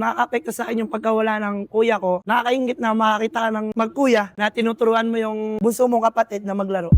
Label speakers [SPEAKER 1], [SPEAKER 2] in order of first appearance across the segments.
[SPEAKER 1] nakaka-apekto sa akin yung pagkawala ng kuya ko, nakakaingit na makakita ka ng magkuya na tinuturuan mo yung bunso mong kapatid na maglaro.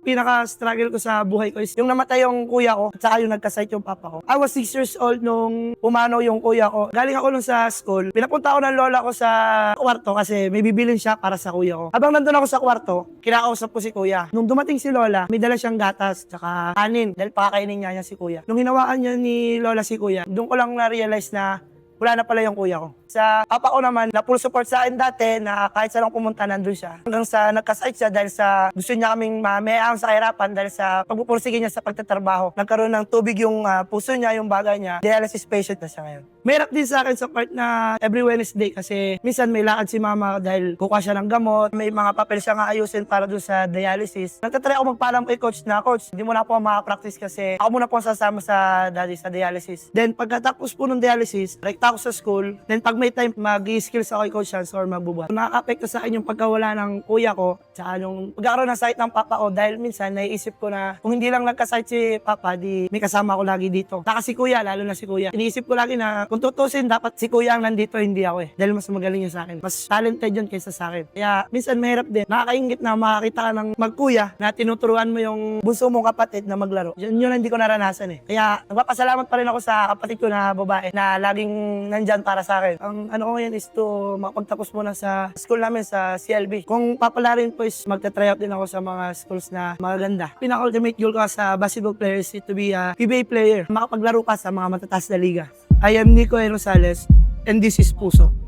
[SPEAKER 1] Pinaka-struggle ko sa buhay ko is yung namatay yung kuya ko at saka yung nagkasakit yung papa ko. I was 6 years old nung pumanaw yung kuya ko. Galing ako nung sa school. Pinapunta ako ng lola ko sa kwarto kasi may bibilin siya para sa kuya ko. Habang nandun ako sa kwarto, kinakausap ko si kuya. Nung dumating si lola, may dala siyang gatas tsaka kanin dahil pakakainin niya si kuya. Nung hinawaan niya ni lola si kuya, doon ko lang na-realize na wala na pala yung kuya ko. Sa papa ko naman, na full support sa akin dati na kahit saan ako pumunta, nandun siya. Hanggang sa nagkasakit siya dahil sa gusto niya kaming mamayaan sa kahirapan dahil sa pagpupursige niya sa pagtatrabaho. Nagkaroon ng tubig yung puso niya, yung bagay niya. Dialysis patient na siya ngayon. Mahirap din sa akin sa part na every Wednesday kasi minsan may lakad si mama dahil kukuha siya ng gamot. May mga papel siya nga ayusin para dun sa dialysis. Nagtatry ako magpaalam kay coach na, coach, hindi mo na po makapractice kasi ako muna po sasama sa daddy sa dialysis. Then pagkatapos po ng dialysis, rekta ako sa school. Then pag may time, mag-skills ako kay coach Chance or magbubuhat. Nakaka-apekto sa akin yung pagkawala ng kuya ko tsaka yung pagkakaroon ng sakit ng papa ko dahil minsan naiisip ko na kung hindi lang nagkasakit si papa, di may kasama ako lagi dito. Saka si kuya, lalo na si kuya. Iniisip ko lagi na kung tutusin, dapat si kuya ang nandito, hindi ako eh. Dahil mas magaling yun sa akin. Mas talented yun kaysa sa akin. Kaya minsan mahirap din. Nakakaingit na makakita ka ng magkuya na tinuturuan mo yung bunso mong kapatid na maglaro. Yun hindi ko naranasan eh. Kaya nagpapasalamat pa rin ako sa kapatid ko na babae na laging nandyan para sa akin. Ang ano ko ngayon is to makapagtapos muna sa school namin sa CLB. Kung papalarin po is magta-try out din ako sa mga schools na magaganda. Pinaka-ultimate goal ko sa basketball player is to be a PBA player. Makapaglaro ka sa mga matataas na liga. I am Nico Rosales and this is Puso.